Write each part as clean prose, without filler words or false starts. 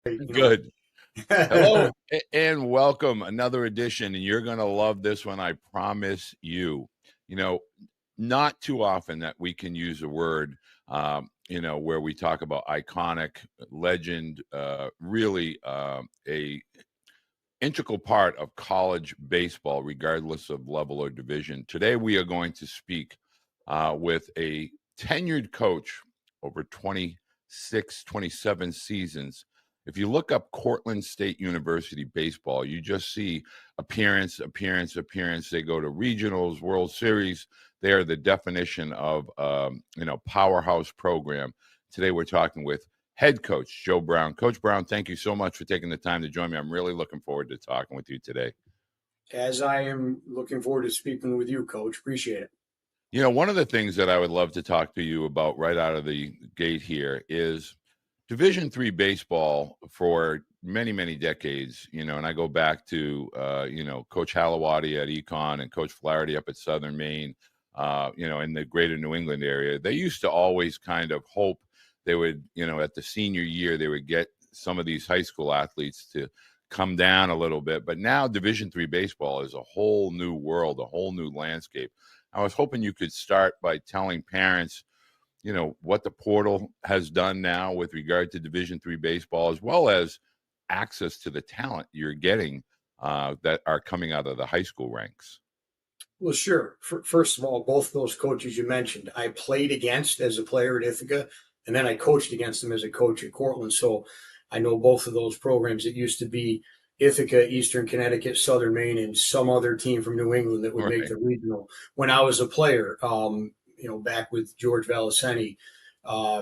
Good. Hello and welcome. Another edition, and you're going to love this one. I promise you. You know, not too often that we can use a word, where we talk about iconic, legend, really a integral part of college baseball, regardless of level or division. Today, we are going to speak with a tenured coach over 26, 27 seasons. If you look up Cortland State University baseball, you just see appearance. They go to regionals, World Series. They are the definition of, powerhouse program. Today, we're talking with head coach Joe Brown. Coach Brown, thank you so much for taking the time to join me. I'm really looking forward to talking with you today. As I am looking forward to speaking with you, Coach. Appreciate it. You know, one of the things that I would love to talk to you about right out of the gate here is Division III baseball for many, many decades, and I go back to, Coach Halawadi at Econ and Coach Flaherty up at Southern Maine, in the greater New England area. They used to always kind of hope they would, at the senior year, they would get some of these high school athletes to come down a little bit. But now Division III baseball is a whole new world, a whole new landscape. I was hoping you could start by telling parents, what the portal has done now with regard to Division III baseball, as well as access to the talent you're getting that are coming out of the high school ranks. Well, sure. First of all, both those coaches you mentioned, I played against as a player at Ithaca, and then I coached against them as a coach at Cortland. So I know both of those programs. It used to be Ithaca, Eastern Connecticut, Southern Maine, and some other team from New England that would make the regional. When I was a player, back with George Valiceni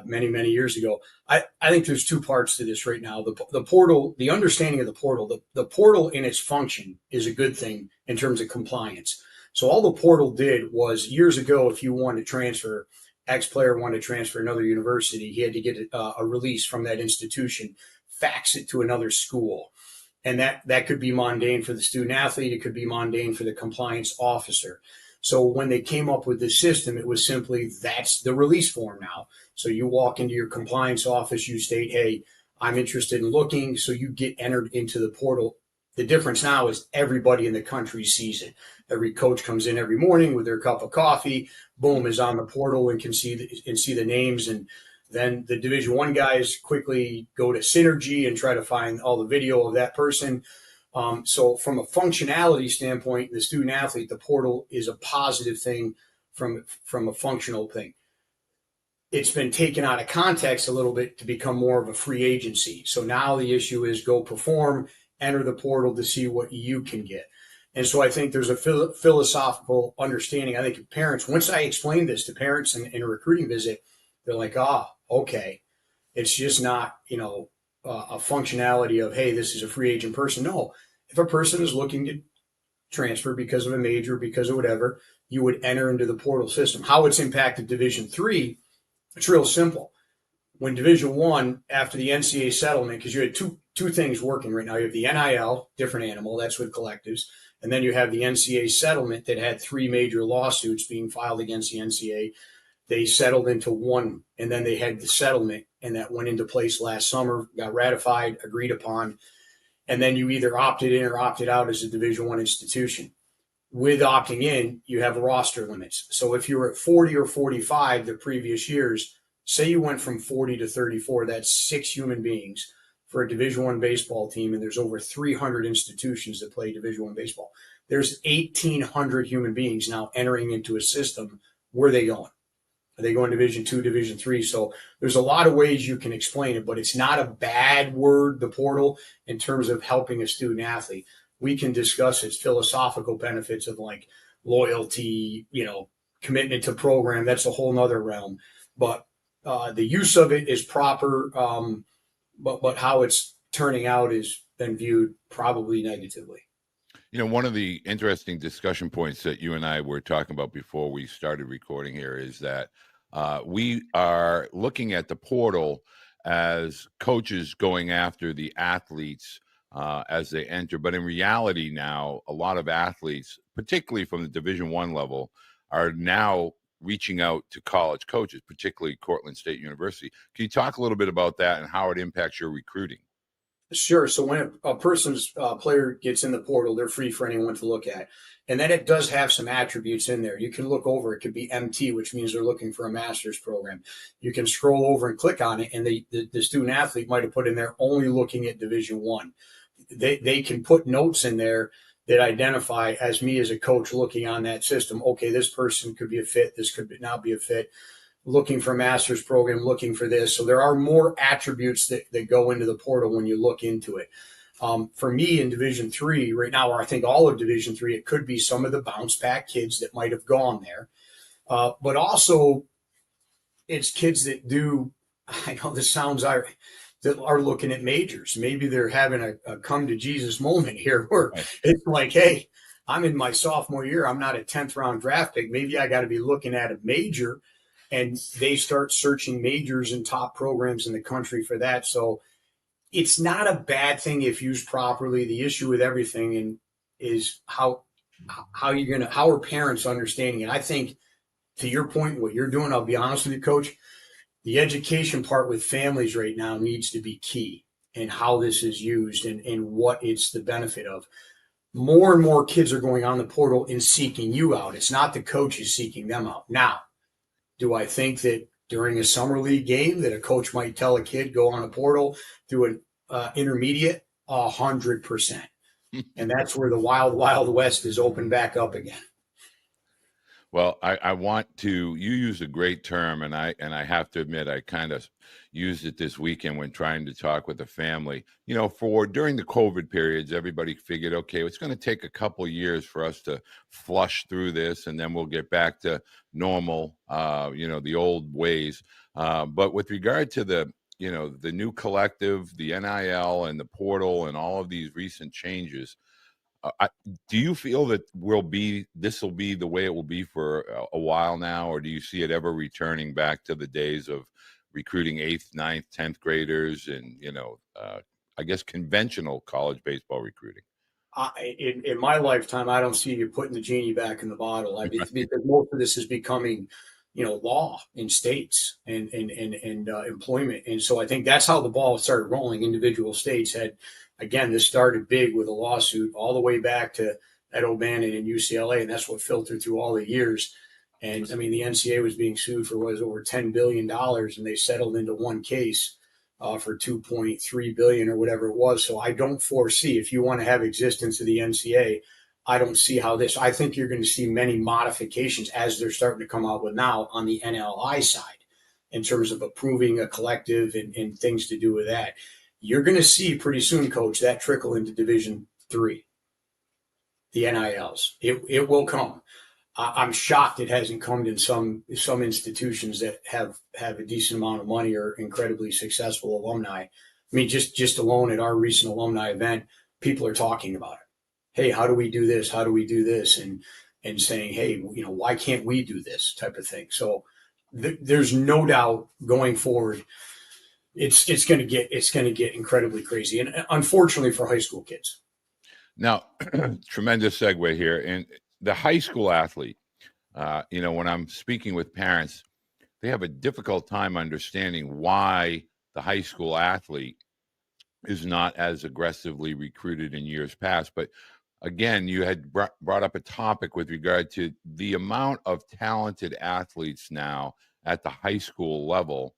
many, many years ago. I think there's two parts to this right now. The portal, the understanding of the portal, the portal in its function is a good thing in terms of compliance. So all the portal did was years ago, if you wanted to transfer, X player wanted to transfer another university, he had to get a release from that institution, fax it to another school. And that could be mundane for the student athlete. It could be mundane for the compliance officer. So when they came up with this system, it was simply that's the release form now. So you walk into your compliance office, you state, hey, I'm interested in looking. So you get entered into the portal. The difference now is everybody in the country sees it. Every coach comes in every morning with their cup of coffee, boom, is on the portal and can see the names. And then the Division I guys quickly go to Synergy and try to find all the video of that person. So from a functionality standpoint, the student athlete, the portal is a positive thing from a functional thing. It's been taken out of context a little bit to become more of a free agency. So now the issue is go perform, enter the portal to see what you can get. And so I think there's a philosophical understanding. I think parents, once I explained this to parents in a recruiting visit, they're like, okay. It's just not, a functionality of, hey, this is a free agent person. No, if a person is looking to transfer because of a major, because of whatever, you would enter into the portal system. How it's impacted Division III, it's real simple. When Division I, after the NCAA settlement, because you had two things working right now. You have the NIL, different animal, that's with collectives. And then you have the NCAA settlement that had three major lawsuits being filed against the NCAA. They settled into one, and then they had the settlement, and that went into place last summer, got ratified, agreed upon, and then you either opted in or opted out as a Division I institution. With opting in, you have roster limits. So if you were at 40 or 45 the previous years, say you went from 40 to 34, that's 6 human beings for a Division I baseball team, and there's over 300 institutions that play Division I baseball. There's 1,800 human beings now entering into a system. Where are they going? Are they going Division II, Division III? So there's a lot of ways you can explain it, but it's not a bad word, the portal, in terms of helping a student athlete. We can discuss its philosophical benefits of like loyalty, commitment to program. That's a whole nother realm. But the use of it is proper, but how it's turning out has been viewed probably negatively. One of the interesting discussion points that you and I were talking about before we started recording here is that we are looking at the portal as coaches going after the athletes as they enter. But in reality now, a lot of athletes, particularly from the Division I level, are now reaching out to college coaches, particularly Cortland State University. Can you talk a little bit about that and how it impacts your recruiting? Sure. So when a person's player gets in the portal, they're free for anyone to look at. And then it does have some attributes in there. You can look over. It could be MT, which means they're looking for a master's program. You can scroll over and click on it, and the student athlete might have put in there only looking at Division One. They can put notes in there that identify as me as a coach looking on that system. Okay, this person could be a fit. This could not be a fit. Looking for a master's program, looking for this. So there are more attributes that go into the portal when you look into it. For me in Division Three right now, or I think all of Division Three, it could be some of the bounce back kids that might have gone there, but also it's kids that do. I know this sounds ironic, that are looking at majors. Maybe they're having a come to Jesus moment here where it's like, hey, I'm in my sophomore year. I'm not a 10th round draft pick. Maybe I got to be looking at a major, and they start searching majors and top programs in the country for that. So it's not a bad thing if used properly. The issue with everything is how are parents understanding it? I think to your point, what you're doing, I'll be honest with you, Coach, the education part with families right now needs to be key in how this is used and what it's the benefit of. More and more kids are going on the portal and seeking you out. It's not the coaches seeking them out. Now, do I think that during a summer league game that a coach might tell a kid go on a portal through an intermediate? 100%. And that's where the wild, wild west is opened back up again. Well, I want to, you use a great term, and I have to admit, I kind of used it this weekend when trying to talk with the family. You know, for during the COVID periods, everybody figured, okay, it's going to take a couple of years for us to flush through this, and then we'll get back to normal, the old ways. But with regard to the new collective, the NIL and the portal and all of these recent changes, do you feel that this will be the way it will be for a while now, or do you see it ever returning back to the days of recruiting 8th, 9th, 10th graders and I guess conventional college baseball recruiting? In my lifetime, I don't see you putting the genie back in the bottle. I mean, because most of this is becoming, law in states and employment, and so I think that's how the ball started rolling. Individual states had. Again, this started big with a lawsuit all the way back to Ed O'Bannon and UCLA, and that's what filtered through all the years. And I mean, the NCAA was being sued for over $10 billion, and they settled into one case for $2.3 billion or whatever it was. So I don't foresee, if you want to have existence of the NCAA, I don't see how this. I think you're going to see many modifications as they're starting to come out with now on the NLI side, in terms of approving a collective and things to do with that. You're going to see pretty soon, Coach, that trickle into Division III, the NILs. It will come. I'm shocked it hasn't come in some institutions that have a decent amount of money or incredibly successful alumni. I mean, just alone at our recent alumni event, people are talking about it. Hey, how do we do this? How do we do this? And saying, hey, why can't we do this type of thing? So there's no doubt going forward, it's going to get incredibly crazy, and unfortunately for high school kids. Now, tremendous segue here. And the high school athlete, when I'm speaking with parents, they have a difficult time understanding why the high school athlete is not as aggressively recruited in years past. But again, you had brought up a topic with regard to the amount of talented athletes now at the high school level.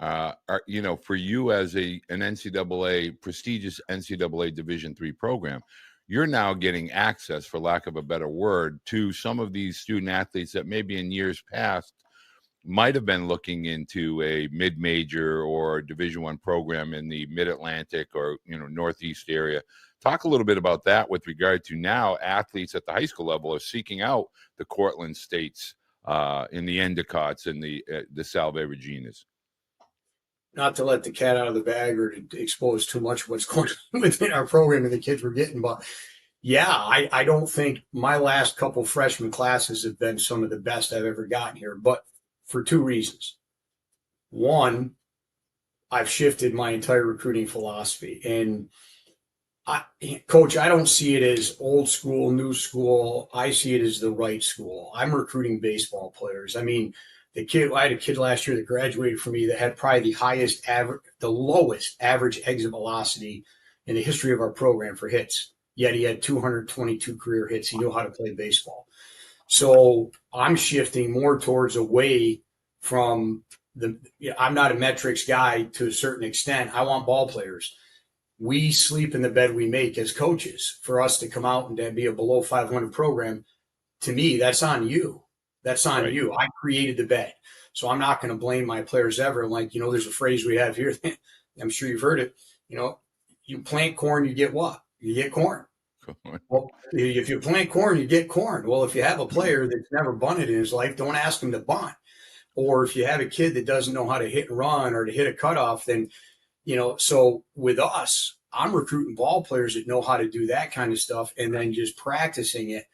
For you as an NCAA, prestigious NCAA Division III program, you're now getting access, for lack of a better word, to some of these student athletes that maybe in years past might have been looking into a mid-major or Division I program in the Mid-Atlantic or Northeast area. Talk a little bit about that with regard to now athletes at the high school level are seeking out the Cortland States, in the Endicotts and the Salve Reginas. Not to let the cat out of the bag or to expose too much of what's going on within our program and the kids we're getting, but yeah, I don't think my last couple freshman classes have been some of the best I've ever gotten here, but for two reasons. One, I've shifted my entire recruiting philosophy, and Coach, I don't see it as old school, new school. I see it as the right school. I'm recruiting baseball players. I mean, I had a kid last year that graduated from me that had probably the lowest average exit velocity in the history of our program for hits. Yet he had 222 career hits. He knew how to play baseball. So I'm shifting more towards away from I'm not a metrics guy to a certain extent. I want ball players. We sleep in the bed we make as coaches. For us to come out and to be a below 500 program, to me, that's on you. That's on Right. you. I created the bed. So I'm not going to blame my players ever. Like, there's a phrase we have here. I'm sure you've heard it. You plant corn, you get what? You get corn. Well, if you plant corn, you get corn. Well, if you have a player that's never bunted in his life, don't ask him to bunt. Or if you have a kid that doesn't know how to hit and run or to hit a cutoff, then, so with us, I'm recruiting ball players that know how to do that kind of stuff and then just practicing it.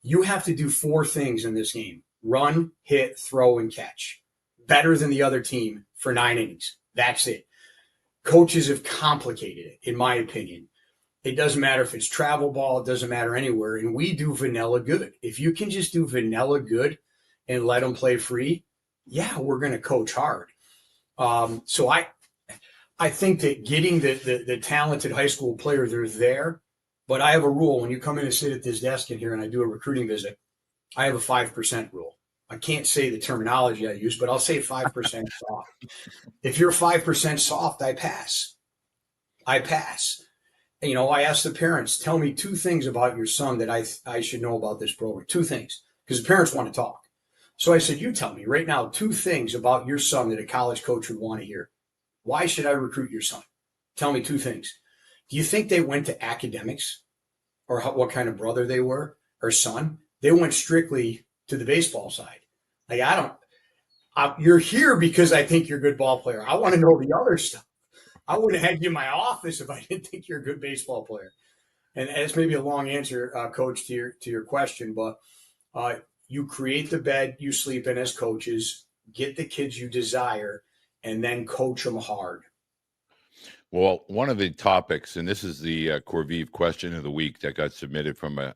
You have to do 4 things in this game: run, hit, throw, and catch. Better than the other team for 9 innings. That's it. Coaches have complicated it, in my opinion. It doesn't matter if it's travel ball. It doesn't matter anywhere. And we do vanilla good. If you can just do vanilla good and let them play free, yeah, we're going to coach hard. So I think that getting the talented high school player, they're there. But I have a rule. When you come in and sit at this desk in here and I do a recruiting visit, I have a 5% rule. I can't say the terminology I use, but I'll say 5% soft. If you're 5% soft, I pass. I ask the parents, tell me 2 things about your son that I should know about this program. 2 things, because the parents want to talk. So I said, you tell me right now 2 things about your son that a college coach would want to hear. Why should I recruit your son? Tell me 2 things. Do you think they went to academics or what kind of brother they were or son? They went strictly to the baseball side. Like, you're here because I think you're a good ball player. I want to know the other stuff. I wouldn't have had you in my office if I didn't think you're a good baseball player. And it's maybe a long answer, Coach, to your question, but you create the bed you sleep in as coaches, get the kids you desire, and then coach them hard. Well, one of the topics, and this is the Corvive question of the week that got submitted from a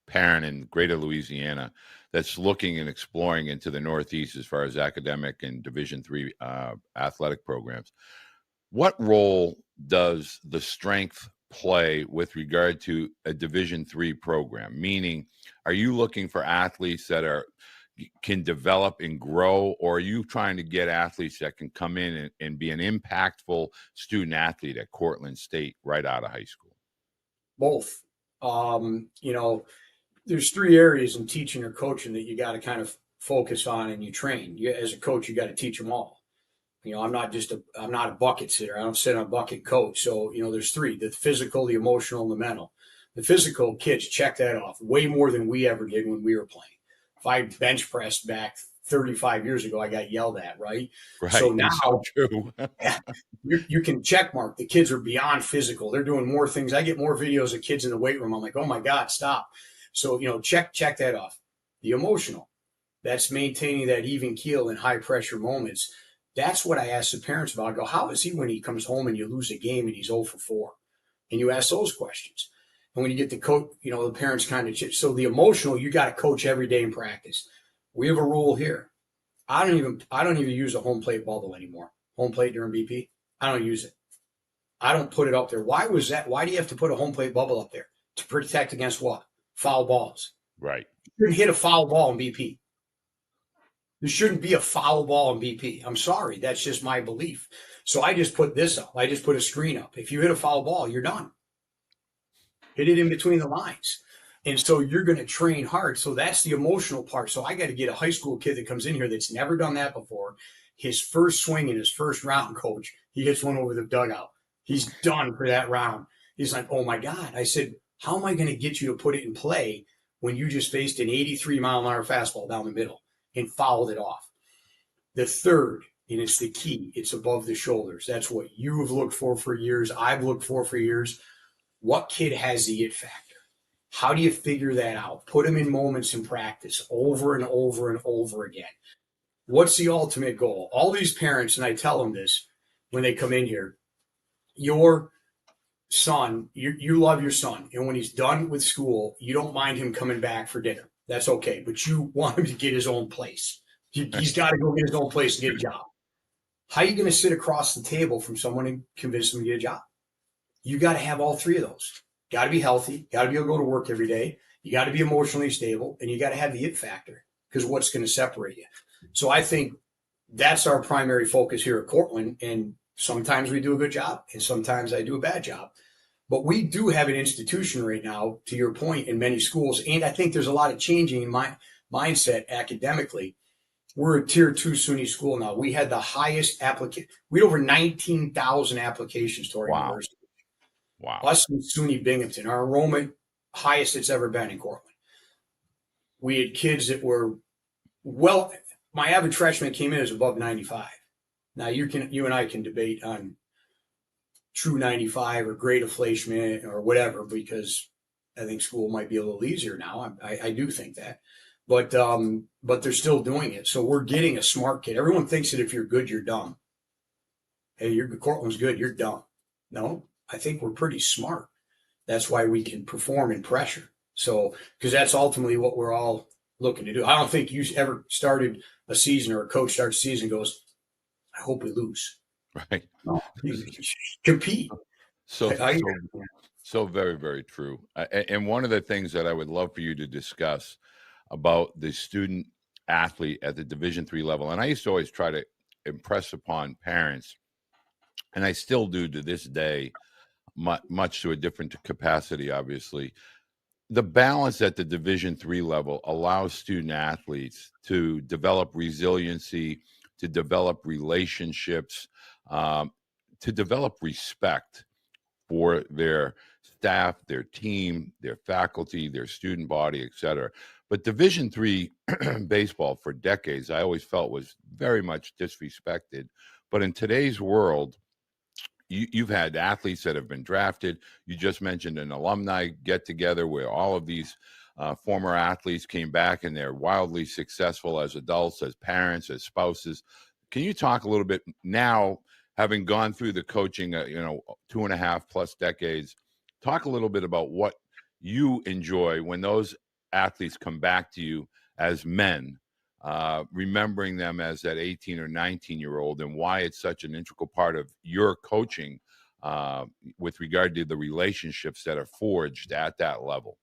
parent in Greater Louisiana that's looking and exploring into the Northeast as far as academic and Division III athletic programs. What role does the strength play with regard to a Division III program? Meaning, are you looking for athletes that can develop and grow, or are you trying to get athletes that can come in and be an impactful student athlete at Cortland State right out of high school? Both. There's 3 areas in teaching or coaching that you got to kind of focus on and you train. As a coach, you got to teach them all. I'm not a bucket sitter. I don't sit on a bucket coach. So, there's 3: the physical, the emotional, and the mental. The physical, kids check that off way more than we ever did when we were playing. If I bench pressed back 35 years ago, I got yelled at, right? Right. So now so true. you can check mark. The kids are beyond physical. They're doing more things. I get more videos of kids in the weight room. I'm like, oh my God, stop. So, check that off. The emotional, that's maintaining that even keel in high pressure moments. That's what I ask the parents about. I go, how is he when he comes home and you lose a game and he's 0 for 4? And you ask those questions. And when you get the coach, the parents kind of, so the emotional, you got to coach every day in practice. We have a rule here. I don't even use a home plate bubble anymore. Home plate during BP. I don't use it. I don't put it up there. Why was that? Why do you have to put a home plate bubble up there? To protect against what? Foul balls. Right. You shouldn't hit a foul ball in BP. There shouldn't be a foul ball in BP. I'm sorry. That's just my belief. So I just put this up. I just put a screen up. If you hit a foul ball, you're done. Hit it in between the lines. And so you're going to train hard. So that's the emotional part. So I got to get a high school kid that comes in here that's never done that before. His first swing in his first round, coach, he hits one over the dugout. He's done for that round. He's like, oh my God. I said, how am I going to get you to put it in play when you just faced an 83-mile-an-hour fastball down the middle and fouled it off? The third, and it's the key, it's above the shoulders. That's what you have looked for years. I've looked for years. What kid has the it factor? How do you figure that out? Put them in moments in practice over and over and over again. What's the ultimate goal? All these parents, and I tell them this when they come in here, your son, you love your son. And when he's done with school, you don't mind him coming back for dinner. That's okay. But you want him to get his own place. He's got to go get his own place and get a job. How are you going to sit across the table from someone and convince him to get a job? you got to have all three of those. Got to be healthy, got to be able to go to work every day. You got to be emotionally stable, and you got to have the it factor, because what's going to separate you? So I think that's our primary focus here at Cortland. And sometimes we do a good job, and sometimes I do a bad job. But we do have an institution right now, to your point, in many schools. And I think there's a lot of changing in my mindset academically. We're a tier 2 SUNY school now. We had the highest applicant. We had over 19,000 applications to our university. Wow. Us and SUNY Binghamton, our enrollment highest it's ever been in Cortland. We had kids that were my average freshman came in as above 95. Now you and I can debate on true 95 or great inflation or whatever, because I think school might be a little easier now. I do think that, but they're still doing it. So we're getting a smart kid. Everyone thinks that if you're good, you're dumb. Hey, Cortland's good, you're dumb. No, I think we're pretty smart. That's why we can perform in pressure. So, because that's ultimately what we're all looking to do. I don't think you ever started a season, or a coach starts a season and goes, I hope we lose. Right. No, you compete. So very, very true. And one of the things that I would love for you to discuss about the student athlete at the Division III level, and I used to always try to impress upon parents, and I still do to this day, much to a different capacity, obviously. The balance at the Division III level allows student athletes to develop resiliency, to develop relationships, to develop respect for their staff, their team, their faculty, their student body, et cetera. But Division III baseball for decades, I always felt, was very much disrespected. But in today's world, you've had athletes that have been drafted. You just mentioned an alumni get-together where all of these former athletes came back, and they're wildly successful as adults, as parents, as spouses. Can you talk a little bit now, having gone through the coaching, 2.5+ decades, talk a little bit about what you enjoy when those athletes come back to you as men, remembering them as that 18 or 19-year-old, and why it's such an integral part of your coaching with regard to the relationships that are forged at that level.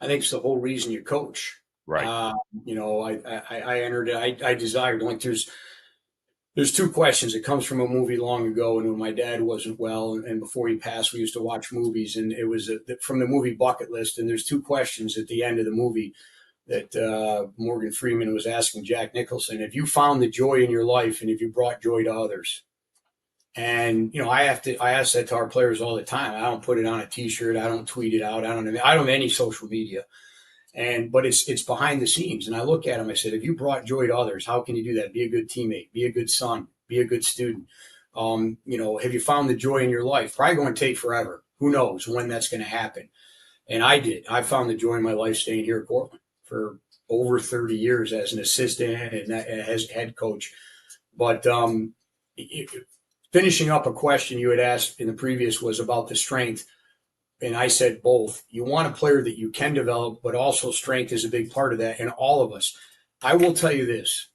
I think it's the whole reason you coach. Right. I entered it. I desired, like, there's two questions. It comes from a movie long ago, and when my dad wasn't well, and before he passed, we used to watch movies, and it was from the movie Bucket List. And there's two questions at the end of the movie that Morgan Freeman was asking Jack Nicholson: have you found the joy in your life, and have you brought joy to others? And I ask that to our players all the time. I don't put it on a T-shirt. I don't tweet it out. I don't have any social media. But it's behind the scenes. And I look at them, I said, if you brought joy to others, how can you do that? Be a good teammate, be a good son, be a good student. Have you found the joy in your life? Probably going to take forever. Who knows when that's going to happen? And I did. I found the joy in my life staying here at Cortland for over 30 years as an assistant and as head coach. But finishing up a question you had asked in the previous was about the strength. And I said both. You want a player that you can develop, but also strength is a big part of that. And all of us, I will tell you this,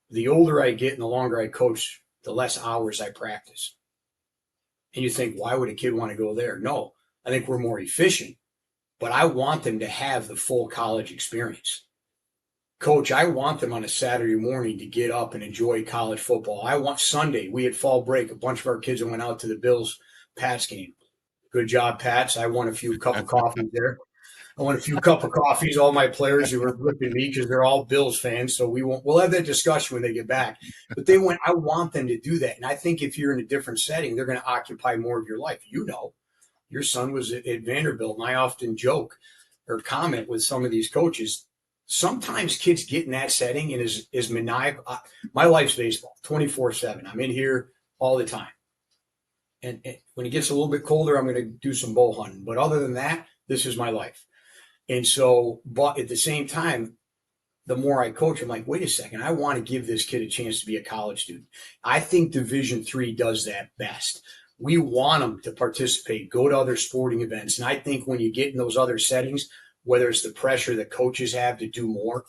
the older I get and the longer I coach, the less hours I practice. And you think, why would a kid want to go there? No, I think we're more efficient, but I want them to have the full college experience. Coach, I want them on a Saturday morning to get up and enjoy college football. I want Sunday. We had fall break. A bunch of our kids went out to the Bills Pats game. Good job, Pats. I won a few cup of coffees there. I won a few cup of coffees. All my players who were ripping me because they're all Bills fans. So we'll have that discussion when they get back. But I want them to do that. And I think if you're in a different setting, they're going to occupy more of your life. Your son was at Vanderbilt, and I often joke or comment with some of these coaches. Sometimes kids get in that setting and is maniacal. My life's baseball, 24/7. I'm in here all the time. And when it gets a little bit colder, I'm going to do some bow hunting. But other than that, this is my life. And so, but at the same time, the more I coach, I'm like, wait a second, I want to give this kid a chance to be a college student. I think Division III does that best. We want them to participate, go to other sporting events. And I think when you get in those other settings, whether it's the pressure that coaches have to do more,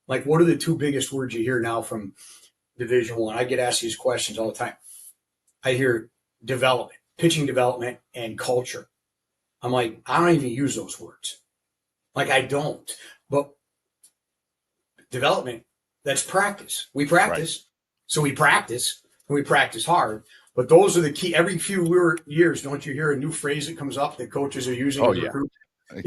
like what are the two biggest words you hear now from Division I? I get asked these questions all the time. I hear development. pitching development and culture. I'm like, I don't even use those words. Like, I don't. But development, that's practice. We practice. Right. So we practice, and we practice hard. But those are the key. Every few years, don't you hear a new phrase that comes up that coaches are using to recruit?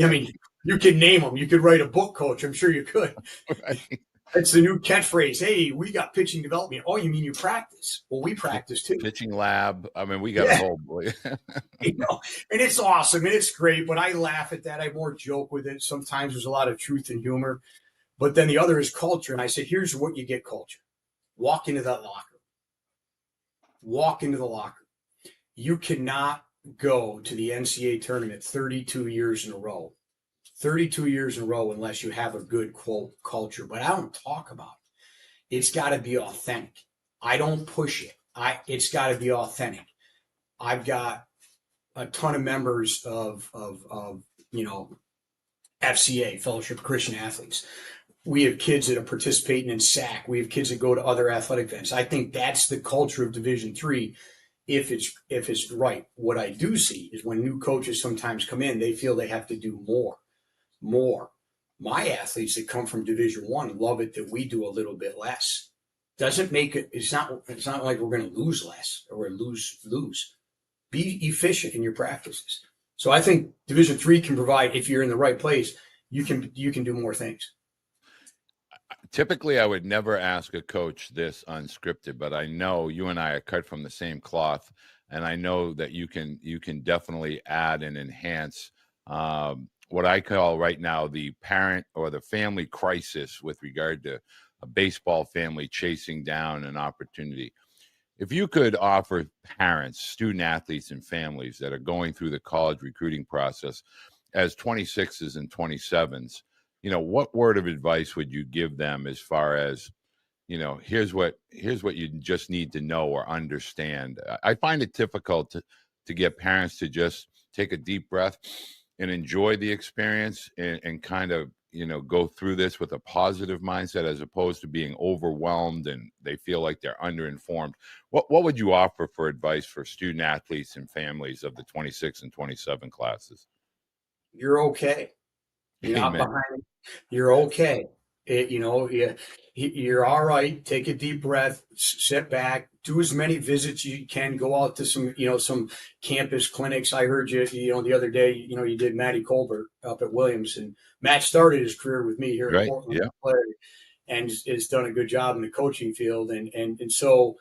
I mean, you could name them. You could write a book, coach. I'm sure you could. Right. It's the new catchphrase. Hey, we got pitching development. Oh, you mean you practice? Well, we practice too. Pitching lab. I mean, we got a whole and it's awesome and it's great. But I laugh at that. I more joke with it. Sometimes there's a lot of truth and humor. But then the other is culture. And I said, here's what you get: culture. Walk into that locker. Walk into the locker. You cannot go to the NCAA tournament 32 years in a row. 32 years in a row unless you have a good, quote, culture. But I don't talk about it. It's got to be authentic. I don't push it. It's got to be authentic. I've got a ton of members of FCA, Fellowship of Christian Athletes. We have kids that are participating in SAC. We have kids that go to other athletic events. I think that's the culture of Division III. If it's right. What I do see is when new coaches sometimes come in, they feel they have to do more. My athletes that come from Division I love it that we do a little bit less. Doesn't make it. It's not like we're going to lose less or lose. Be efficient in your practices. So I think Division III can provide, if you're in the right place, you can do more things. Typically, I would never ask a coach this unscripted, but I know you and I are cut from the same cloth, and I know that you can definitely add and enhance what I call right now the parent or the family crisis with regard to a baseball family chasing down an opportunity. If you could offer parents, student athletes, and families that are going through the college recruiting process as 26s and 27s, what word of advice would you give them as far as, here's what you just need to know or understand? I find it difficult to get parents to just take a deep breath and enjoy the experience and kind of, go through this with a positive mindset as opposed to being overwhelmed and they feel like they're underinformed. What would you offer for advice for student athletes and families of the 26 and 27 classes? You're okay. You're not behind. You're okay. You're all right. Take a deep breath, sit back, do as many visits you can, go out to some campus clinics. I heard you the other day, you did Matty Colbert up at Williams, and Matt started his career with me here at Cortland, and has done a good job in the coaching field. And so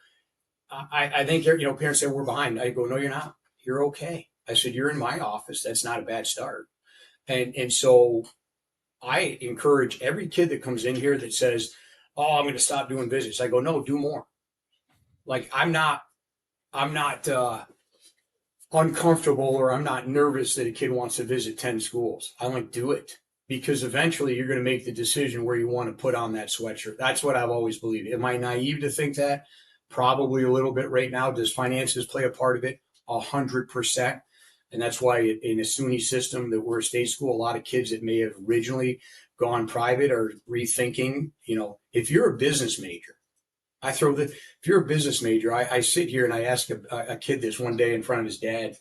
I think, parents say we're behind. I go, no, you're not. You're okay. I said, you're in my office. That's not a bad start. And so I encourage every kid that comes in here that says, oh, I'm going to stop doing visits. I go, no, do more. Like, I'm not uncomfortable or I'm not nervous that a kid wants to visit 10 schools. I like, do it, because eventually you're going to make the decision where you want to put on that sweatshirt. That's what I've always believed. Am I naive to think that? Probably a little bit right now. Does finances play a part of it? 100%. And that's why in a SUNY system that we're a state school, a lot of kids that may have originally gone private are rethinking, if you're a business major, if you're a business major, I sit here and I ask a kid this one day in front of his dad.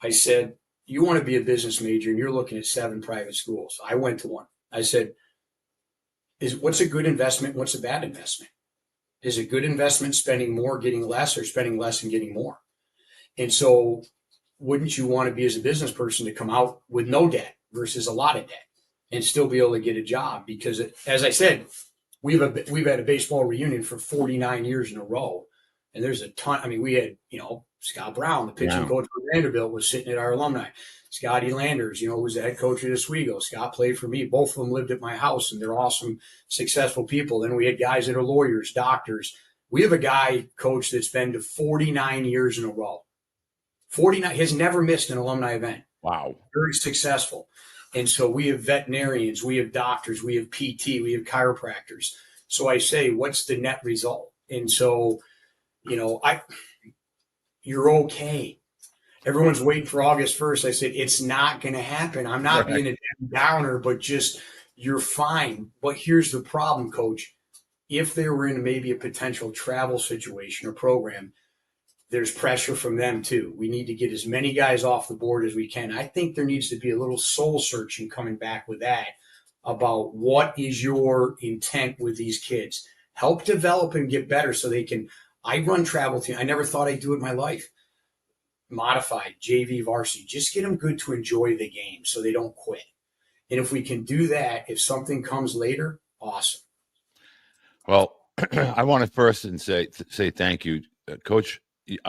I said, you want to be a business major and you're looking at 7 private schools. I went to one. I said, what's a good investment? What's a bad investment? Is a good investment spending more, getting less, or spending less and getting more? And so wouldn't you want to be, as a business person, to come out with no debt versus a lot of debt and still be able to get a job? Because as I said, we've had a baseball reunion for 49 years in a row. And there's a ton. I mean, we had, Scott Brown, the pitching coach for Vanderbilt, was sitting at our alumni. Scotty Landers, was the head coach at Oswego. Scott played for me. Both of them lived at my house, and they're awesome, successful people. Then we had guys that are lawyers, doctors. We have a guy, coach, that's been to 49 years in a row. 49, has never missed an alumni event. Wow. Very successful. And so we have veterinarians, we have doctors, we have PT, we have chiropractors. So I say, what's the net result? And so, you're okay. Everyone's waiting for August 1st. I said, it's not going to happen. I'm not being a downer, but just, you're fine. But here's the problem, coach. If they were in maybe a potential travel situation or program, there's pressure from them too. We need to get as many guys off the board as we can. I think there needs to be a little soul searching coming back with that about what is your intent with these kids. Help develop and get better so they can. I run travel team. I never thought I'd do it in my life. Modified, JV, varsity. Just get them good to enjoy the game so they don't quit. And if we can do that, if something comes later, awesome. Well, I want to first say thank you, Coach.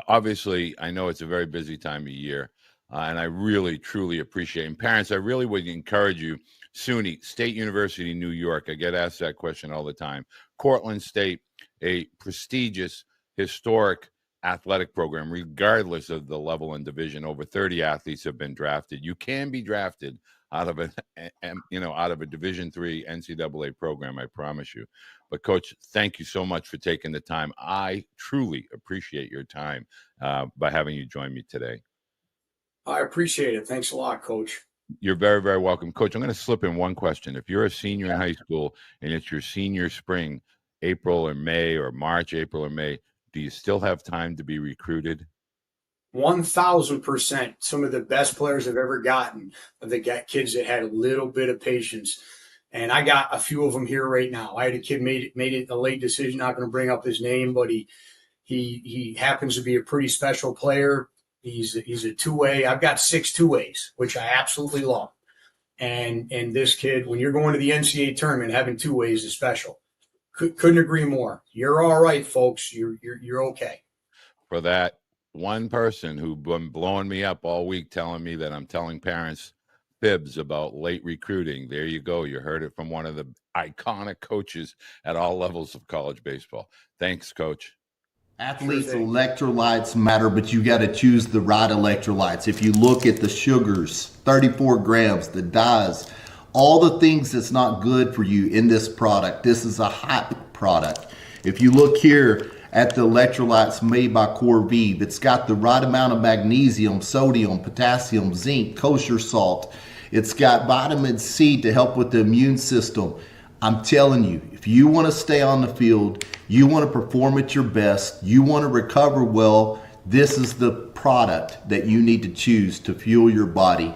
Obviously, I know it's a very busy time of year, and I really, truly appreciate it. And parents, I really would encourage you, SUNY, State University, New York. I get asked that question all the time. Cortland State, a prestigious, historic athletic program, regardless of the level and division. Over 30 athletes have been drafted. You can be drafted out of a Division III NCAA program, I promise you. But Coach, thank you so much for taking the time. I truly appreciate your time by having you join me today. I appreciate it. Thanks a lot, Coach. You're very, very welcome. Coach, I'm going to slip in one question. If you're a senior in high school and it's your senior spring, April or May or March, April or May, do you still have time to be recruited? 1,000%. Some of the best players I've ever gotten are the kids that had a little bit of patience. And I got a few of them here right now. I had a kid made it a late decision. Not going to bring up his name, but he happens to be a pretty special player. He's a two-way. I've got 6 two-ways, which I absolutely love. And this kid, when you're going to the NCAA tournament, having two-ways is special. Couldn't agree more. You're all right, folks. You're okay. For that one person who's been blowing me up all week, telling me that I'm telling parents fibs about late recruiting. There you go. You heard it from one of the iconic coaches at all levels of college baseball. Thanks, Coach. Athletes' electrolytes matter, but you got to choose the right electrolytes. If you look at the sugars, 34 grams, the dyes, all the things that's not good for you in this product, this is a hype product. If you look here at the electrolytes made by Cortland, it's got the right amount of magnesium, sodium, potassium, zinc, kosher salt. It's got vitamin C to help with the immune system. I'm telling you, if you want to stay on the field, you want to perform at your best, you want to recover well, this is the product that you need to choose to fuel your body.